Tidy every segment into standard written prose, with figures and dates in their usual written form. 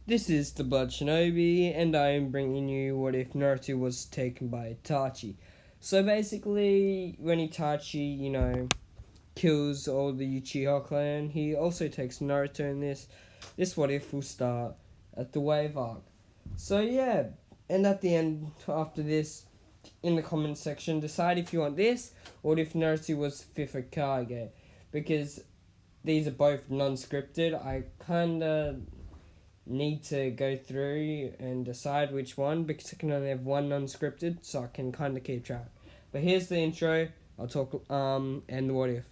This is the Blood Shinobi, and I am bringing you what if Naruto was taken by Itachi. So basically, when Itachi, kills all the Uchiha clan, he also takes Naruto in this. This what if will start at the Wave Arc. So yeah, and at the end, after this, in the comment section, decide if you want this, or if Naruto was 5th Hokage. Because these are both non-scripted, I kinda need to go through and decide which one because I can only have one unscripted, so I can kind of keep track. But here's the intro. I'll talk and what if.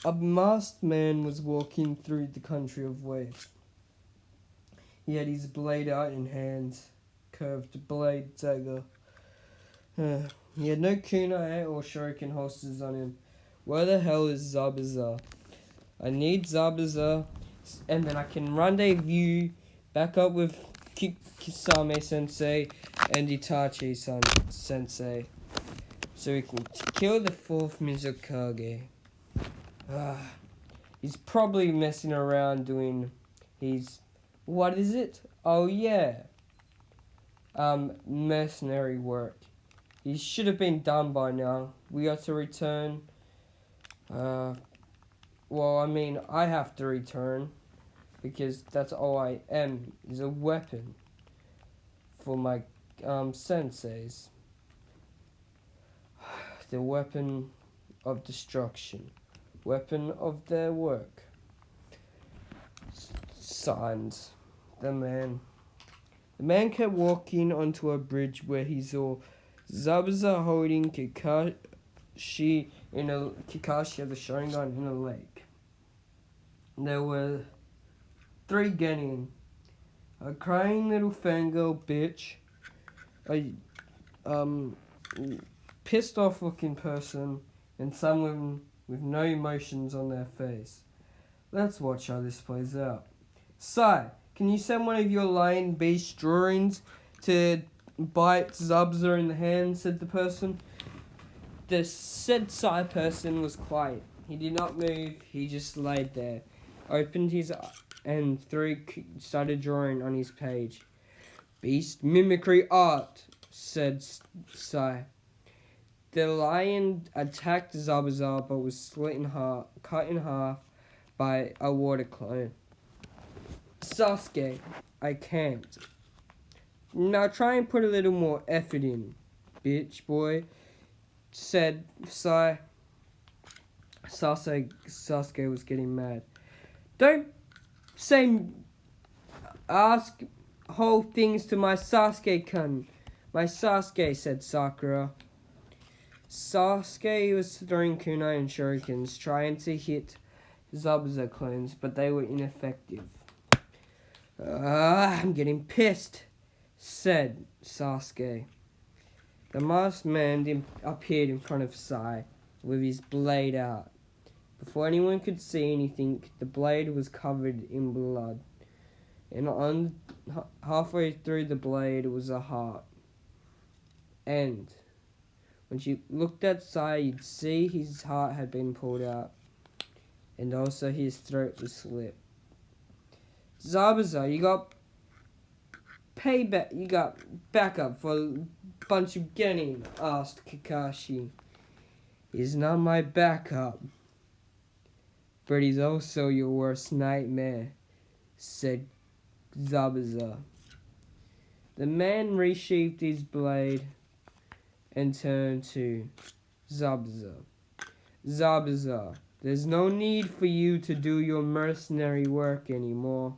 A masked man was walking through the country of Wave. He had his blade out in hand, curved blade dagger. He had no kunai or shuriken holsters on him. Where the hell is Zabuza? I need Zabuza, and then I can rendezvous back up with Kisame Sensei and Itachi Sensei, so we can kill the 4th Mizukage. He's probably messing around doing his, what is it? Oh yeah, mercenary work. He should have been done by now. We got to return. I have to return because that's all I am, is a weapon for my senseis. The weapon of destruction. Weapon of their work. Signs. The man. The man kept walking onto a bridge where he saw Zabuza holding Kakashi of the Sharingan in a lake. There were 3 genin. A crying little fangirl bitch. A pissed off looking person. And someone with no emotions on their face. Let's watch how this plays out. Sai, can you send one of your lion beast drawings to bite Zabuza in the hand, said the person. The said Sai person was quiet. He did not move, he just laid there, opened his and started drawing on his page. Beast mimicry art, said Sai. The lion attacked Zabuza but was cut in half by a water clone. Sasuke, I can't. Now try and put a little more effort in, bitch boy, said Sai. Sasuke was getting mad. Don't ask whole things to my Sasuke-kun. My Sasuke, said Sakura. Sasuke was throwing kunai and shurikens, trying to hit Zabuza clones, but they were ineffective. I'm getting pissed, said Sasuke. The masked man appeared in front of Sai with his blade out. Before anyone could see anything, the blade was covered in blood. And halfway through the blade was a heart. And when you looked at Sai, you'd see his heart had been pulled out. And also his throat was slit. Zabuza, you got payback. You got backup for a bunch of genin, asked Kakashi. He's not my backup, but he's also your worst nightmare, said Zabuza. The man resheathed his blade and turned to Zabuza. Zabuza, there's no need for you to do your mercenary work anymore.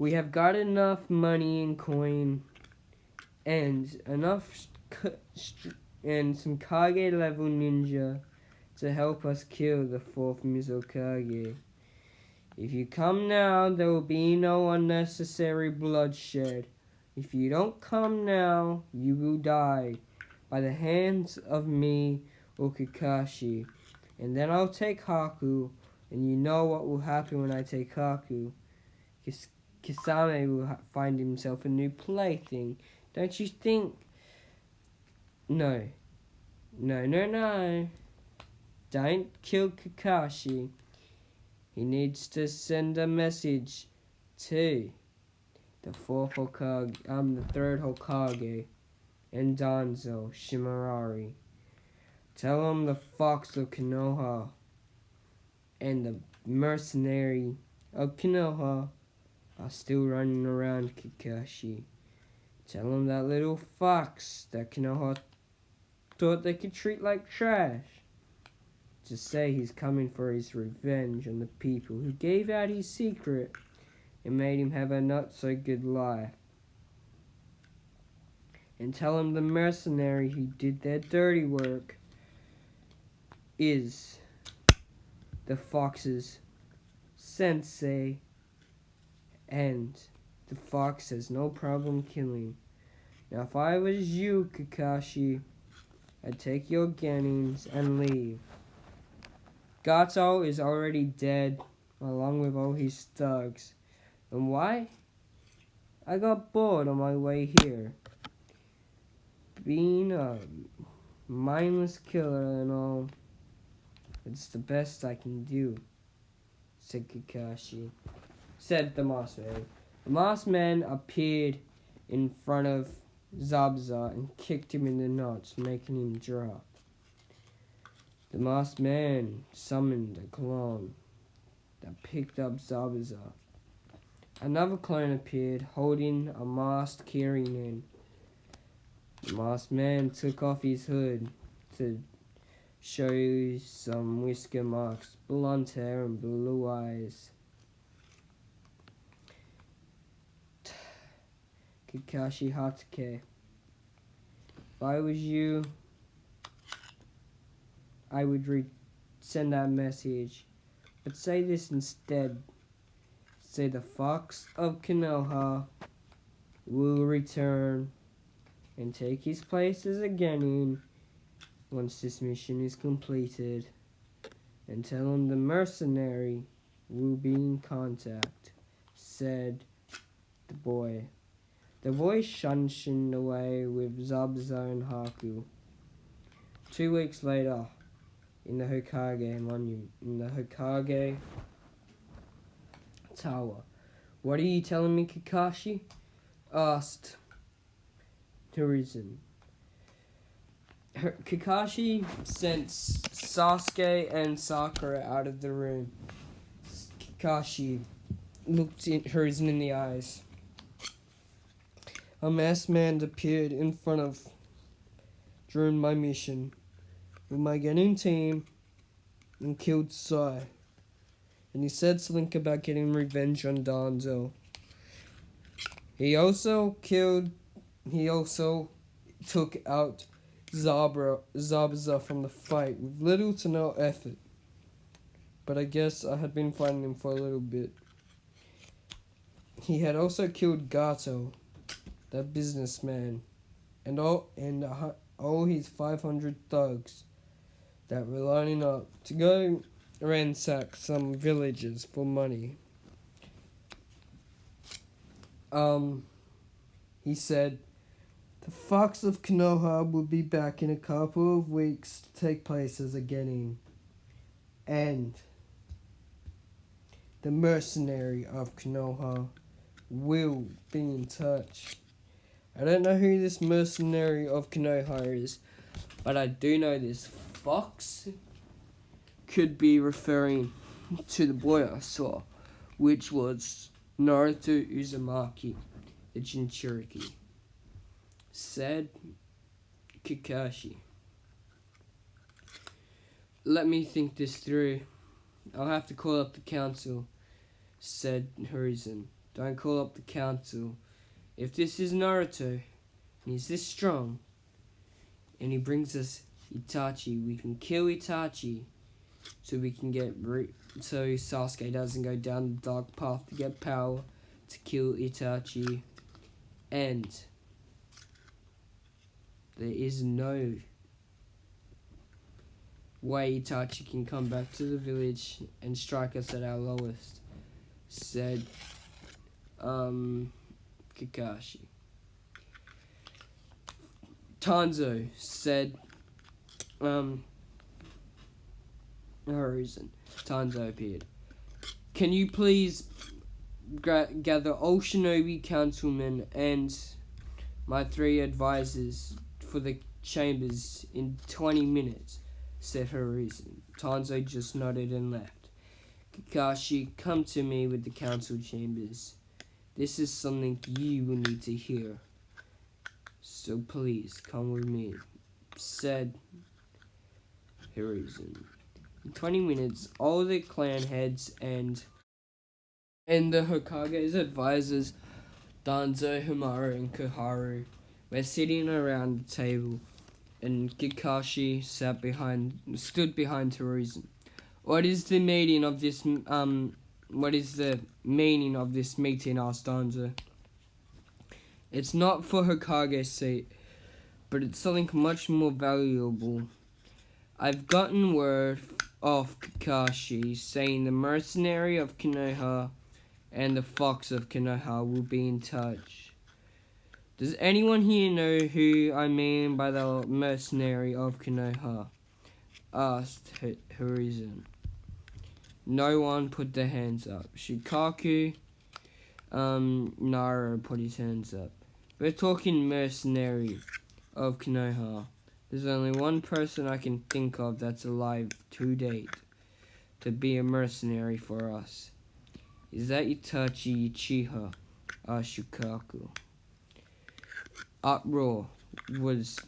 We have got enough money and coin and enough and some Kage level ninja to help us kill the fourth Mizukage. If you come now, there will be no unnecessary bloodshed. If you don't come now, you will die by the hands of me or Kakashi. And then I'll take Haku, and you know what will happen when I take Haku. Kisame will find himself a new plaything. Don't you think? No. No. Don't kill Kakashi. He needs to send a message to the third Hokage, and Danzo Shimarari. Tell him the Fox of Konoha and the mercenary of Konoha are still running around Kakashi. Tell him that little fox that Konoha thought they could treat like trash. Just say he's coming for his revenge on the people who gave out his secret and made him have a not-so-good life. And tell him the mercenary who did their dirty work is the fox's sensei, and the fox has no problem killing. Now if I was you, Kakashi, I'd take your gennins and leave. Gato is already dead, along with all his thugs. And why? I got bored on my way here. Being a mindless killer and all, it's the best I can do, said Kakashi. Said the masked man. The masked man appeared in front of Zabuza and kicked him in the nuts, making him drop. The masked man summoned a clone that picked up Zabuza. Another clone appeared, holding a masked Kirinin. The masked man took off his hood to show you some whisker marks, blonde hair and blue eyes. Kakashi Hatake. If I was you, I would send that message. But say this instead. Say the Fox of Konoha will return and take his place as a genin once this mission is completed. And tell him the mercenary will be in contact, said the boy. The boy shunshined away with Zabuza and Haku. 2 weeks later, in the Hokage Tower. What are you telling me, Kakashi? Asked Hiruzen. Kakashi sent Sasuke and Sakura out of the room. Kakashi looked Hiruzen in the eyes. A masked man appeared in front of during my mission with my genin team and killed Sai. And he said something about getting revenge on Danzo. He also took out Zabuza from the fight with little to no effort. But I guess I had been fighting him for a little bit. He had also killed Gato, that businessman, and all his 500 thugs that were lining up to go ransack some villages for money. He said, the Fox of Konoha will be back in a couple of weeks to take place as a genin. And the mercenary of Konoha will be in touch. I don't know who this mercenary of Konoha is, but I do know this fox could be referring to the boy I saw, which was Naruto Uzumaki, the Jinchuriki. Said Kakashi. Let me think this through. I'll have to call up the council, said Hiruzen. Don't call up the council. If this is Naruto, and he's this strong, and he brings us Itachi. We can kill Itachi so we can get so Sasuke doesn't go down the dark path to get power to kill Itachi. And there is no way Itachi can come back to the village and strike us at our lowest, said Kakashi. Tanzo said Horizon. Tanzo appeared. Can you please gather all shinobi councilmen and my 3 advisors for the chambers in 20 minutes, said Horizon. Tanzo just nodded and left. Kakashi, come to me with the council chambers. This is something you will need to hear. So please, come with me, said Horizon. In 20 minutes, all the clan heads and the Hokage's advisors, Danzo, Hamaru, and Koharu, were sitting around the table, and Kakashi stood behind Horizon. What is the meaning of this? What is the meaning of this meeting? Asked Danzo. It's not for Hokage's sake, but it's something much more valuable. I've gotten word of Kakashi saying the mercenary of Konoha and the fox of Konoha will be in touch. Does anyone here know who I mean by the mercenary of Konoha? Asked Horizon. No one put their hands up. Shukaku, Nara put his hands up. We're talking mercenary of Konoha. There's only one person I can think of that's alive to date to be a mercenary for us. Is that Itachi Uchiha? Asked Shukaku. Uproar was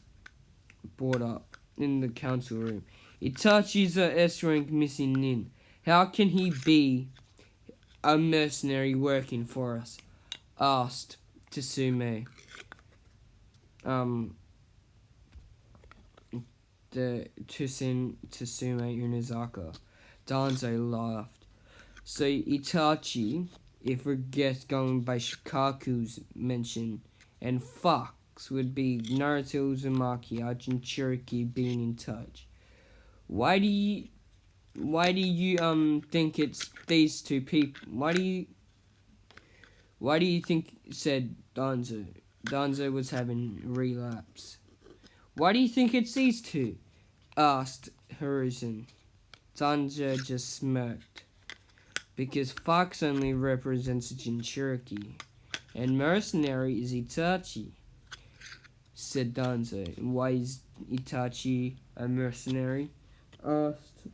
brought up in the council room. Itachi's a S-rank missing nin. How can he be a mercenary working for us? Asked Tsume. The Tsume Unizaka. Danzo laughed. So Itachi, if we're just going by Shikaku's mention, and Fox would be Naruto Uzumaki, our Jinchuriki being in touch. Why do you think it's these two people? Why do you think, said Danzo. Danzo was having relapse. Why do you think it's these two? Asked Horizon. Danzo just smirked. Because Fox only represents Jinchuriki, and mercenary is Itachi, said Danzo. Why is Itachi a mercenary? Asked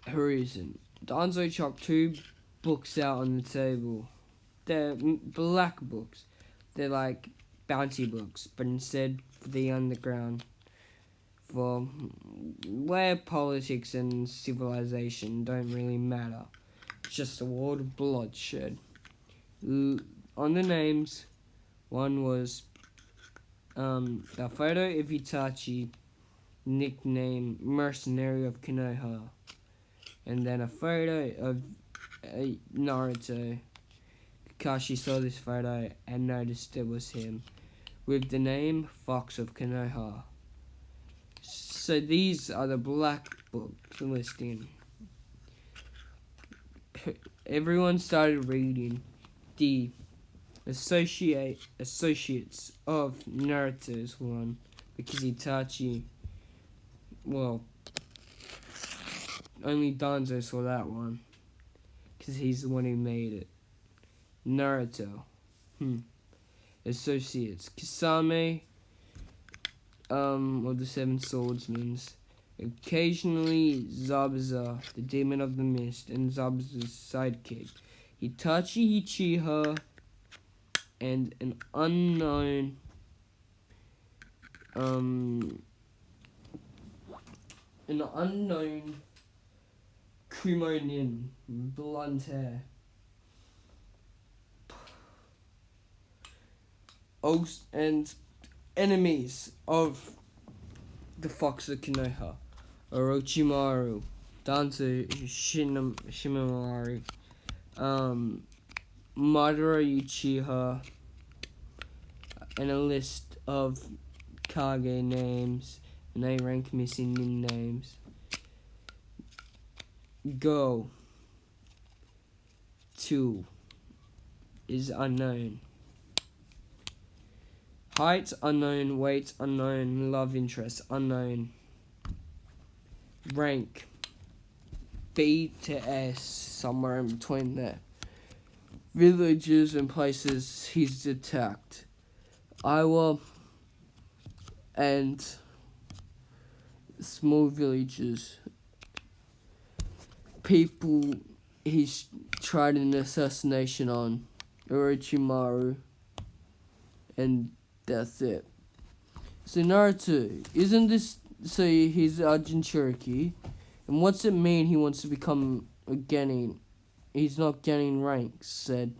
Horizon. Danzo chucked 2 books out on the table. They're black books. They're like bounty books, but instead for the underground, for where politics and civilization don't really matter. It's just a world of bloodshed. On the names, one was the photo of Itachi, nickname Mercenary of Konoha, and then a photo of Naruto. Kakashi saw this photo and noticed it was him, with the name Fox of Konoha. So these are the black books listing. Everyone started reading. The associates of Naruto's one, because Itachi, well, only Danzo saw that one, because he's the one who made it. Naruto. Associates. Kisame, of the 7 swordsmen. Occasionally Zabuza, the demon of the mist, and Zabuza's sidekick. Itachi Uchiha, and an unknown Kumonin, blonde hair. and enemies of the Fox of Konoha: Orochimaru, Danzo Shimamari, Madara Uchiha, and a list of Kage names and A rank missing in names. Go to is unknown. Height unknown, weight unknown, love interest unknown. Rank B to S, somewhere in between there. Villages and places he's attacked: Iowa and small villages. People he's tried an assassination on: Orochimaru, and that's it. So Naruto, isn't this, so he's a Jinchuriki, and what's it mean he wants to become a Genin? He's not getting ranks, said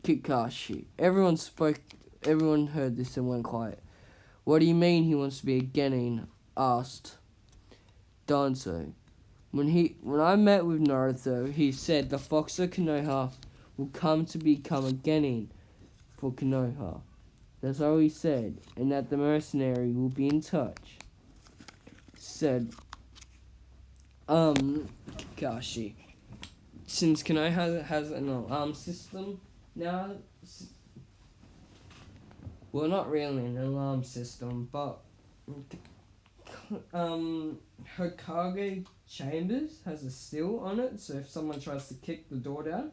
Kakashi. Everyone heard this and went quiet. What do you mean he wants to be a Genin? Asked Danzo. When I met with Naruto, he said the Fox of Konoha will come to become a Genin for Konoha. That's all he said, and that the mercenary will be in touch, said Kakashi. Since Konoha has an alarm system now, well, not really an alarm system, but Hokage Chambers has a seal on it, so if someone tries to kick the door down,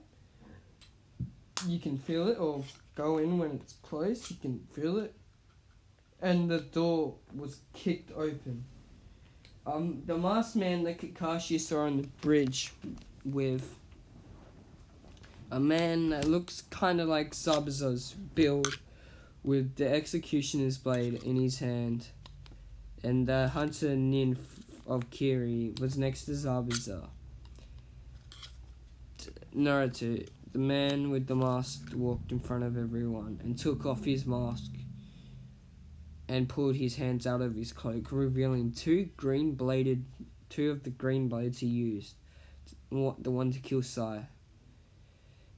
you can feel it, or go in when it's closed, you can feel it. And the door was kicked open. The masked man that Kakashi saw on the bridge with a man that looks kind of like Zabuza's build, with the executioner's blade in his hand, and the hunter Nin of Kiri was next to Zabuza. Naruto, the man with the mask, walked in front of everyone and took off his mask and pulled his hands out of his cloak, revealing two of the green blades he used, the one to kill Sai.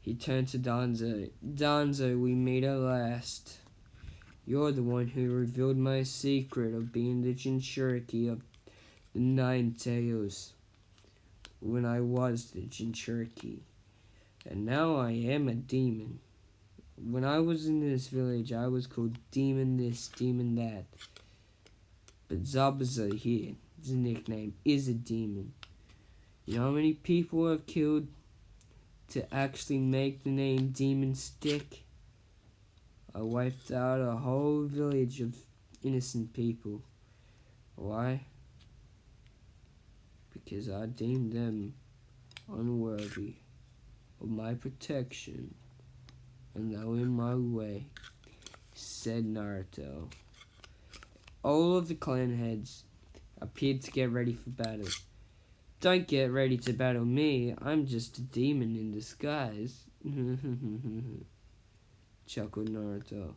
He turned to Danzo. Danzo, we meet at last. You're the one who revealed my secret of being the Jinchuriki of the Nine Tails when I was the Jinchuriki. And now I am a demon. When I was in this village, I was called Demon this, Demon that. But Zabuza here, his nickname, is a demon. You know how many people I've killed to actually make the name Demon stick? I wiped out a whole village of innocent people. Why? Because I deemed them unworthy of my protection, and they were in my way, said Naruto. All of the clan heads appeared to get ready for battle. Don't get ready to battle me, I'm just a demon in disguise, chuckled Naruto.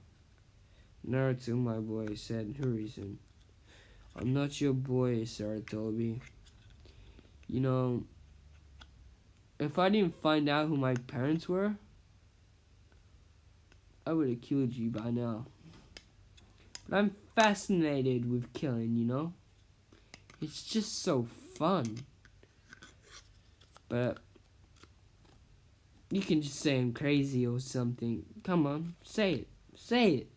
Naruto, my boy, said Hiruzen. I'm not your boy, Sarutobi. You know, if I didn't find out who my parents were, I would have killed you by now. But I'm fascinated with killing, you know? It's just so fun. But you can just say I'm crazy or something. Come on, say it. Say it,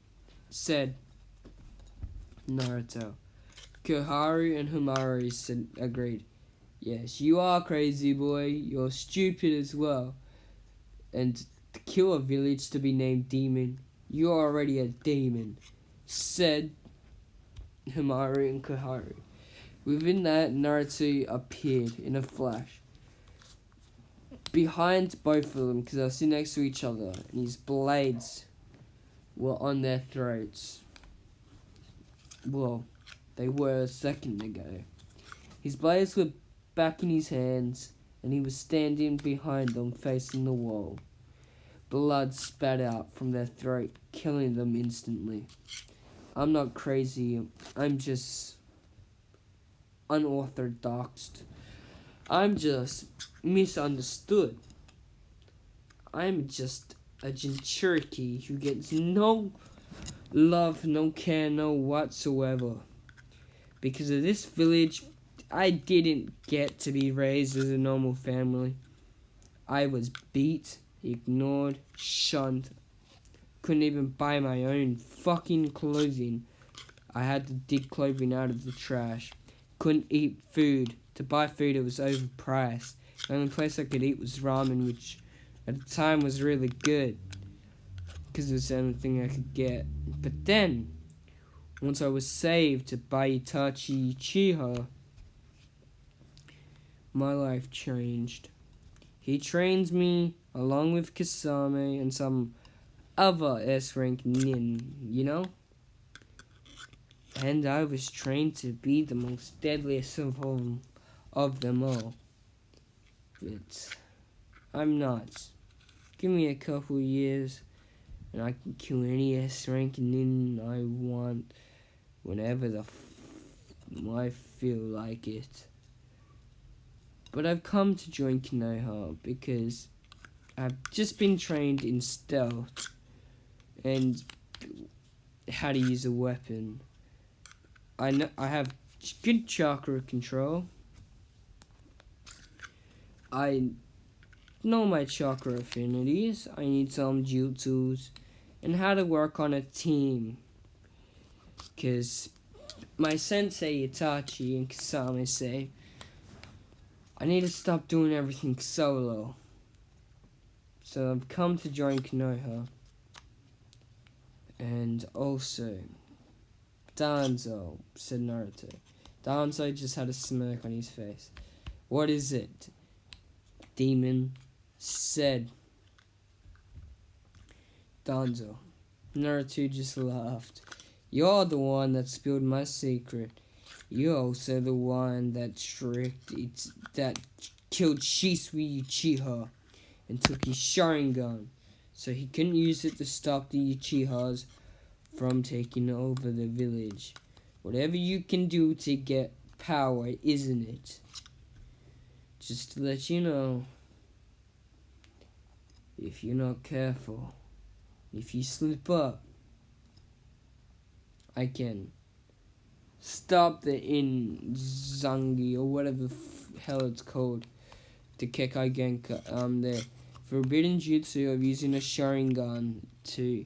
said Naruto. Koharu and Himari agreed. Yes, you are crazy, boy. You're stupid as well. And to kill a village to be named Demon, you're already a demon, said Himari and Koharu. Within that, Naruto appeared in a flash behind both of them, because they were sitting next to each other, and his blades were on their throats. Well, they were a second ago. His blades were back in his hands, and he was standing behind them facing the wall. blood spat out from their throat, killing them instantly. I'm not crazy, I'm just unorthodox. I'm just misunderstood. I'm just a Jinchuriki who gets no love, no care, no whatsoever. Because of this village, I didn't get to be raised as a normal family. I was beat, ignored, shunned. Couldn't even buy my own fucking clothing. I had to dig clothing out of the trash. Couldn't eat food. To buy food, it was overpriced. The only place I could eat was ramen, which at the time was really good, because it was the only thing I could get. But then, once I was saved by Itachi Uchiha, my life changed. He trains me along with Kasame and some other S-rank nin, you know? And I was trained to be the most deadliest of them all. But I'm not. Give me a couple years and I can kill any S-rank nin I want whenever I feel like it. But I've come to join Konoha because I've just been trained in stealth and how to use a weapon. I have good chakra control. I know my chakra affinities. I need some jutsus and how to work on a team. Because my sensei Itachi and Kasame say I need to stop doing everything solo. So I've come to join Konoha. And also, Danzo, said Naruto. Danzo just had a smirk on his face. What is it? Demon said Danzo. Naruto just laughed. You're the one that spilled my secret. You're also the one that killed Shisui Uchiha and took his Sharingan, so he couldn't use it to stop the Uchihas from taking over the village. Whatever you can do to get power, isn't it? Just to let you know, if you're not careful, if you slip up, I can stop the Inzangi, or whatever the hell it's called, the Kekai Genka, the forbidden jutsu of using a Sharingan to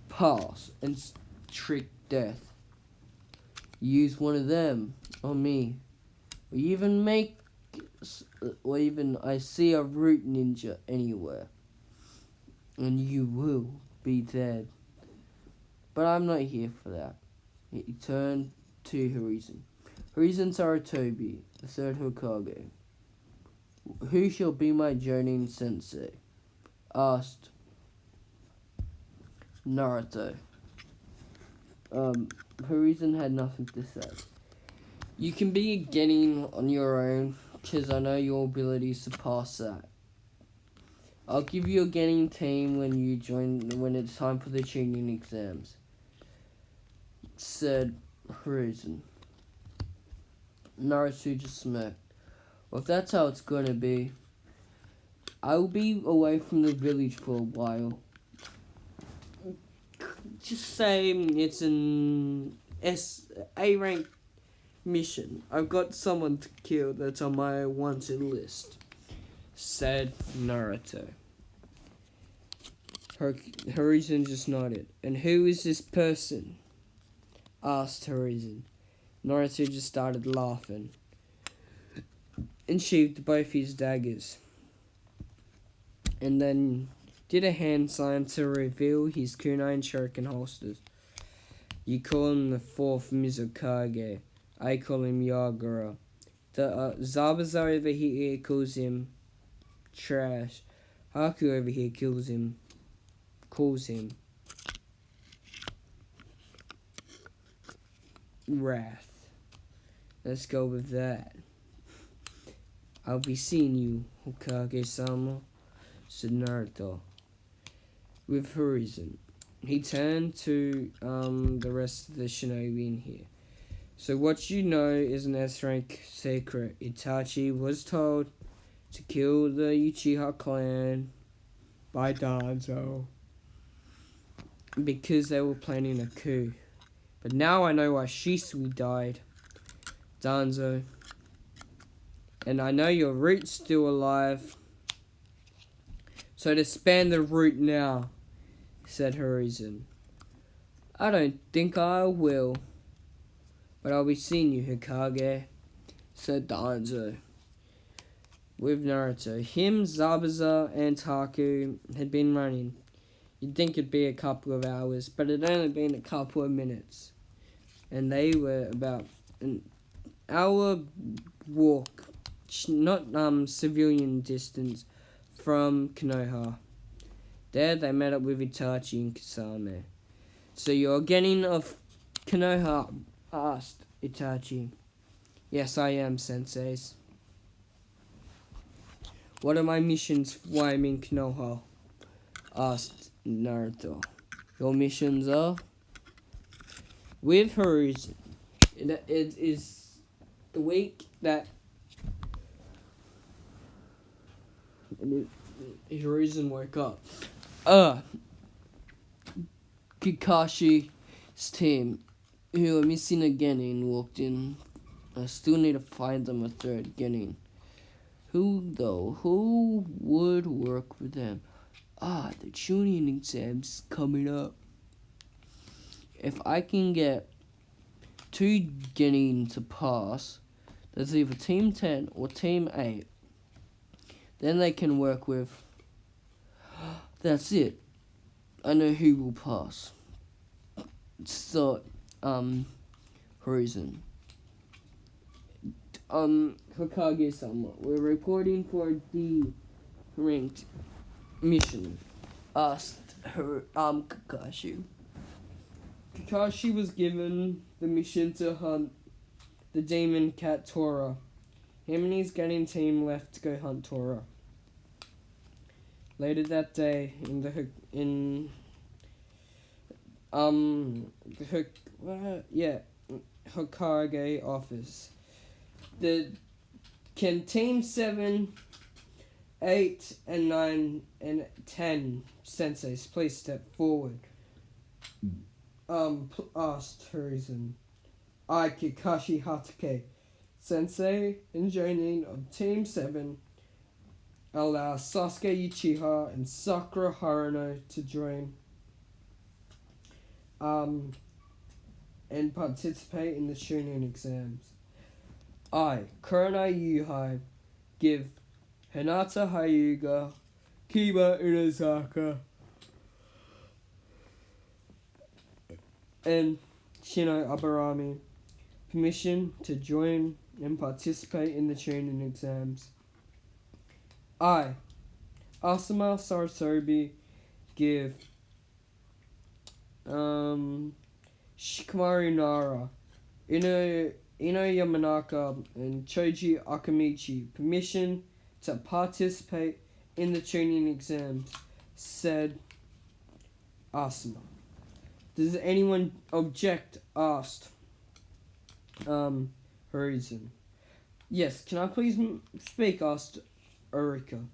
pass and trick death. Use one of them on me. Or even I see a root ninja anywhere, and you will be dead. But I'm not here for that. He turned to Hiruzen. Hiruzen Sarutobi, the third Hokage. Who shall be my Jonin sensei? Asked Naruto. Hiruzen had nothing to say. You can be a Genin on your own, because I know your abilities surpass that. I'll give you a Genin team when it's time for the chunin exams, said Hiruzen. Naruto just smirked. Well, if that's how it's gonna be, I'll be away from the village for a while. Just say it's an A rank mission. I've got someone to kill that's on my wanted list, said Naruto. Hiruzen just nodded. And who is this person? Asked Hiruzen. Naruto just started laughing and sheathed both his daggers, and then did a hand sign to reveal his kunai and shuriken holsters. You call him the fourth Mizukage. I call him Yagura. The Zabuza over here calls him trash. Haku over here calls him wrath. Let's go with that. I'll be seeing you, Hokage-sama, said Naruto. with Horizon. He turned to the rest of the shinobi in here. So what you know is an S-rank secret. Itachi was told to kill the Uchiha clan by Danzo because they were planning a coup. But now I know why Shisui died, Danzo. And I know your root's still alive. So disband the root now, said Horizon. I don't think I will. But I'll be seeing you, Hokage, said Danzo. With Naruto, him, Zabuza, and Taku had been running. You'd think it'd be a couple of hours, but it'd only been a couple of minutes. And they were about an hour walk, not civilian distance, from Konoha. There they met up with Itachi and Kasame. So you're getting off Konoha? Asked Itachi. Yes, I am, senseis. What are my missions while I'm in Konoha? Asked Naruto. Your missions are? With Horizon. It is the week that Horizon woke up. Kakashi's team, who are missing a Genin, walked in. I still need to find them a third Genin. Who, though? Who would work with them? The chunin exam's coming up. If I can get 2 Genin to pass, there's either Team 10 or Team 8. Then they can work with... That's it. I know who will pass. So, Horizon. Hokage-sama, we're reporting for the ranked mission. Asked her, Kakashi. Kakashi was given the mission to hunt the demon cat Tora. Him and his Genin team left to go hunt Tora. Later that day, Hokage office. Can Team 7, 8, and 9, and 10 senseis please step forward? Asked Horizon. I, Kakashi Hatake, sensei and joining of Team 7, allow Sasuke Uchiha and Sakura Haruno to join and participate in the chunin exams. I, Kurona Yuhai, give Hinata Hyuga, Kiba Inazaka, and Shino Abarami permission to join and participate in the chunin exams. I, Asuma Sarasobi, give Shikamaru Nara, Ino Yamanaka, and Choji Akamichi permission to participate in the chunin exams, said Asuma. Does anyone object? Asked Horizon. Yes, can I please speak? Asked Urika.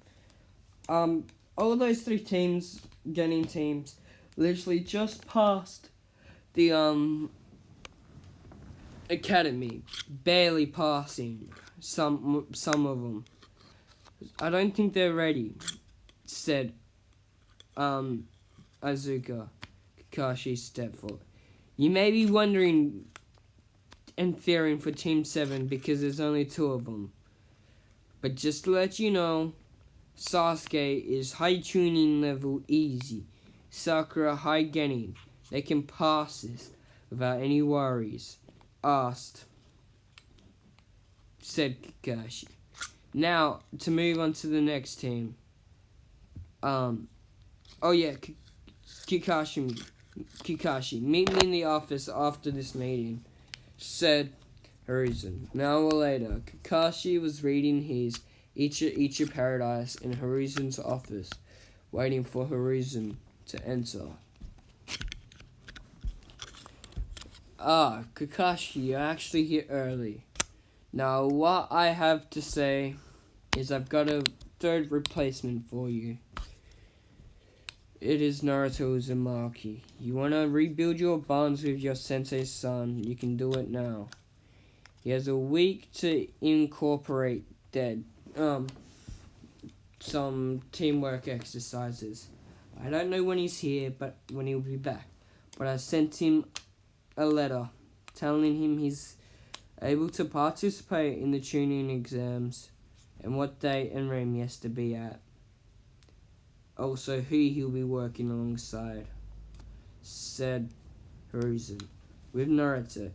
All those 3 teams, Genin teams, literally just passed the academy, barely passing. Some of them. I don't think they're ready, said Azuka. Kakashi stepped forward. You may be wondering and fearing for Team 7 because there's only 2 of them. But just to let you know, Sasuke is high chunin level easy. Sakura high Genin. They can pass this without any worries. Said Kakashi. Now, to move on to the next team. Kakashi, meet me in the office after this meeting, said Horizon. An hour later, Kakashi was reading his Ichi Paradise in Horizon's office, waiting for Horizon to enter. Ah, Kakashi, you're actually here early. Now, what I have to say is I've got a third replacement for you. It is Naruto Uzumaki. You want to rebuild your bonds with your sensei's son, you can do it now. He has a week to incorporate that, some teamwork exercises. I don't know when he's here, but when he'll be back. But I sent him a letter telling him he's able to participate in the chunin exams and what date and room he has to be at. Also who he'll be working alongside. Said Hiruzen. With Naruto.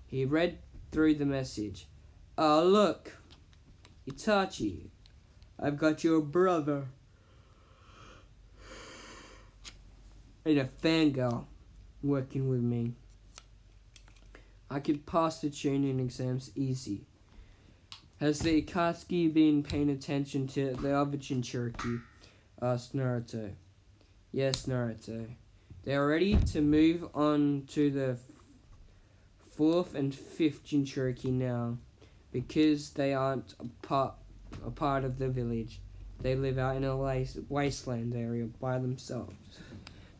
He read through the message. Oh, look, Itachi, I've got your brother. And a fangirl working with me. I could pass the training exams easy. Has the Akatsuki been paying attention to the other Jinchuriki? Asked Naruto. Yes, Naruto. They are ready to move on to the 4th and 5th Jinchuriki now, because they aren't a part of the village. They live out in a wasteland area by themselves.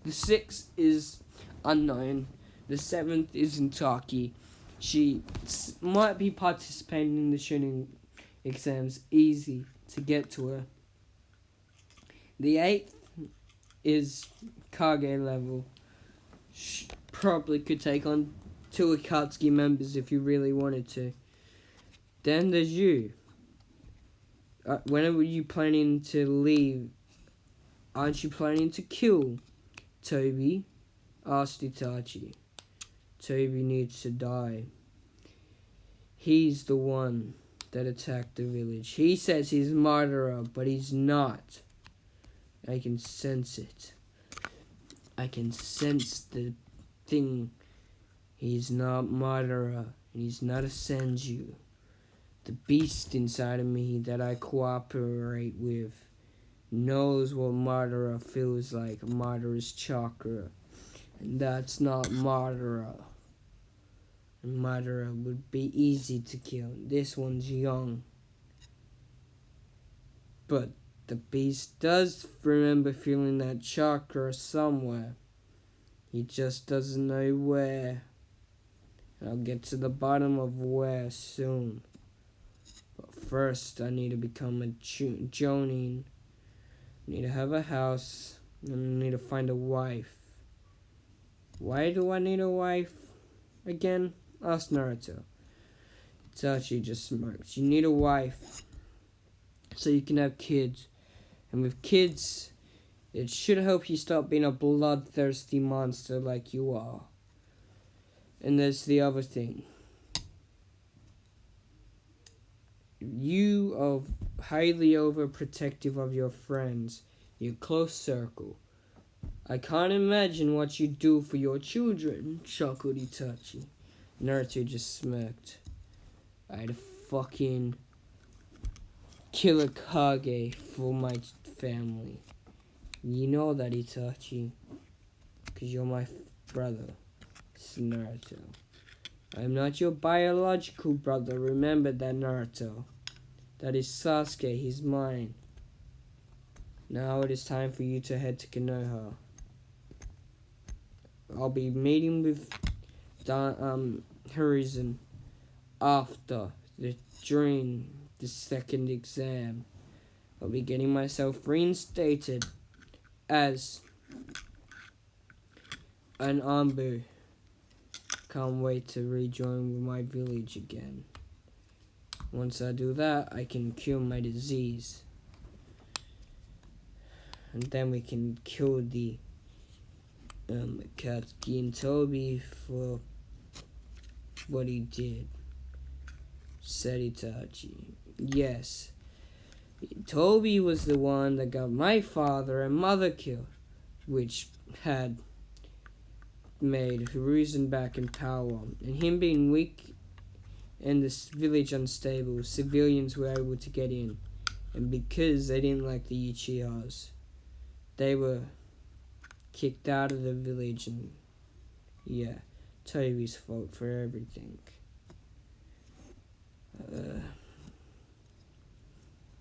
The 6th is unknown. The 7th is Itachi. She might be participating in the Chunin exams. Easy to get to her. The 8th is Kage level. She probably could take on 2 Akatsuki members if you really wanted to. Then there's you. When are you planning to leave? Aren't you planning to kill Toby? Asked Itachi. Toby needs to die. He's the one that attacked the village. He says he's Madara, but he's not. I can sense it. I can sense the thing. He's not Madara, and he's not a Senju. The beast inside of me that I cooperate with knows what Madara feels like. Madara's chakra. And that's not Madara. And Madara would be easy to kill. This one's young. But the beast does remember feeling that chakra somewhere. He just doesn't know where. And I'll get to the bottom of where soon. But first, I need to become a Jonin. I need to have a house. And I need to find a wife. Why do I need a wife again? Asked Naruto. Itachi just smirks. You need a wife so you can have kids. And with kids, it should help you stop being a bloodthirsty monster like you are. And there's the other thing. You are highly overprotective of your friends, your close circle. I can't imagine what you do for your children, chuckled Itachi. Naruto just smirked. I'd fucking kill a Kage for my family. You know that, Itachi. Because you're my brother, Naruto. I'm not your biological brother. Remember that, Naruto. That is Sasuke. He's mine. Now it is time for you to head to Konoha. I'll be meeting with Hiruzen during the 2nd exam. I'll be getting myself reinstated as an Anbu. Can't wait to rejoin my village again. Once I do that, I can cure my disease. And then we can kill the Akatsuki and Toby for what he did. Said Itachi. Yes. Toby was the one that got my father and mother killed, which had made Hiruzen back in power. And him being weak and this village unstable, civilians were able to get in. And because they didn't like the Uchihas, they were kicked out of the village, and yeah, Toby's fault for everything.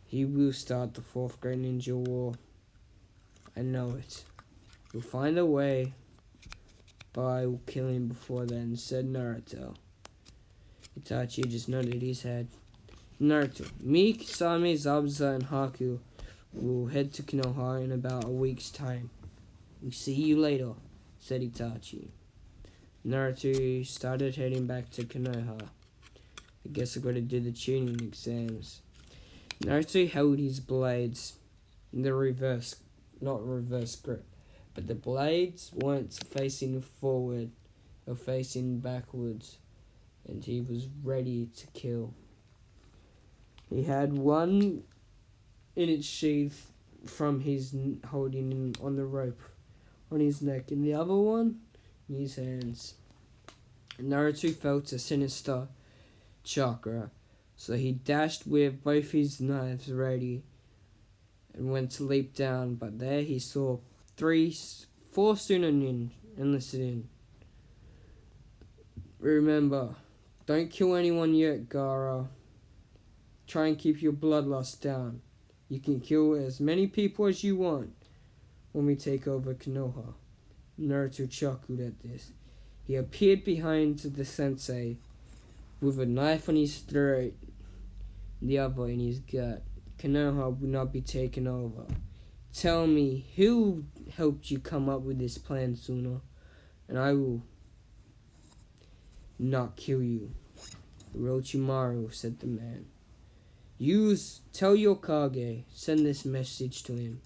He will start the 4th Great Ninja War. I know it. We'll find a way, but I will kill him before then, said Naruto. Itachi just nodded his head. Naruto, me, Kisame, Zabuza, and Haku will head to Konoha in about a week's time. We'll see you later, said Itachi. Naruto started heading back to Konoha. I guess I gotta do the chunin exams. Naruto held his blades in the not reverse grip, but the blades weren't facing forward or facing backwards, and he was ready to kill. He had one in its sheath from his holding on the rope on his neck, and the other one in his hands. Naruto felt a sinister chakra, so he dashed with both his knives ready and went to leap down, but there he saw 4 chunin enlisted in. Remember, don't kill anyone yet, Gaara. Try and keep your bloodlust down. You can kill as many people as you want when we take over Konoha. Naruto chuckled at this. He appeared behind the sensei with a knife on his throat and the other in his gut. Konoha will not be taken over. Tell me who helped you come up with this plan, Suna, and I will not kill you. Orochimaru, said the man. Tell your Hokage, send this message to him.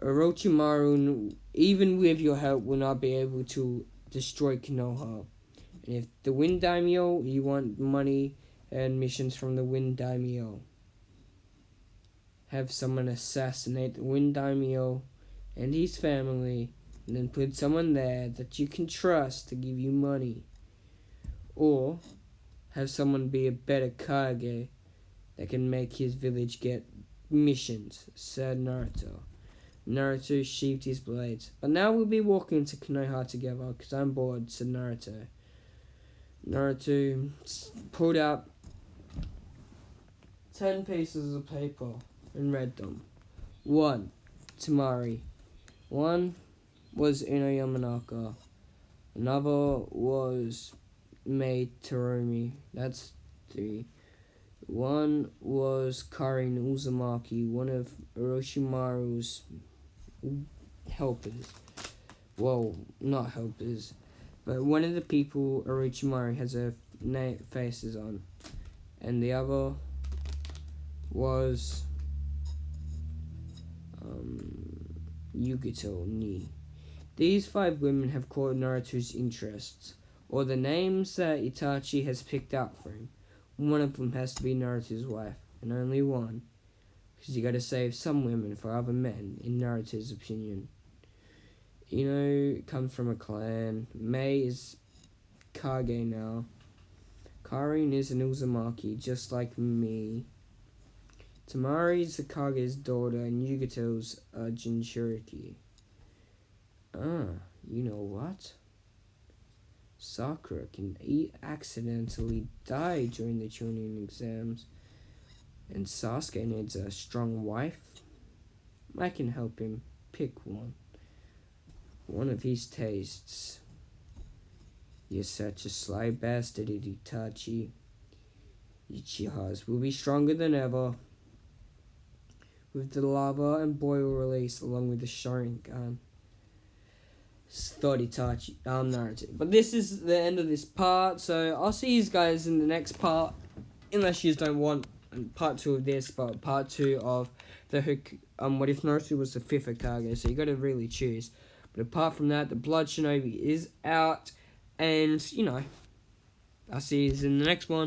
Orochimaru, even with your help, will not be able to destroy Konoha. And if the Wind Daimyo, you want money and missions from the Wind Daimyo. Have someone assassinate the Wind Daimyo and his family, and then put someone there that you can trust to give you money. Or have someone be a better Kage that can make his village get missions, said Naruto. Naruto sheathed his blades. But now we'll be walking to Konoha together, because I'm bored, said Naruto. Naruto pulled out 10 pieces of paper and read them. 1. Tamari. 1 was Ino Yamanaka. Another was Mei Terumi. That's 3. 1 was Karin Uzumaki, one of Orochimaru's helpers. Well, not helpers, but one of the people Orochimaru has their faces on. And the other was Yugito Ni. These 5 women have caught Naruto's interests, or the names that Itachi has picked out for him. One of them has to be Naruto's wife, and only one, because you gotta save some women for other men, in Naruto's opinion. Ino comes from a clan. Mei is Kage now. Karin is an Uzumaki, just like me. Tamari is the Kage's daughter, and Yugito's a Jinchuriki. You know what? Sakura can accidentally die during the chunin exams, and Sasuke needs a strong wife. I can help him pick one of his tastes. You're such a sly bastard, Itachi. Uchihas will be stronger than ever, with the lava and boil release along with the Sharingan. Thought Itachi, Naruto. But this is the end of this part, so I'll see you guys in the next part, unless you don't want part 2 of this, but part 2 of the what if Naruto was the 5th Hokage, so you gotta really choose. But apart from that, the Blood Shinobi is out, and, I'll see you in the next one.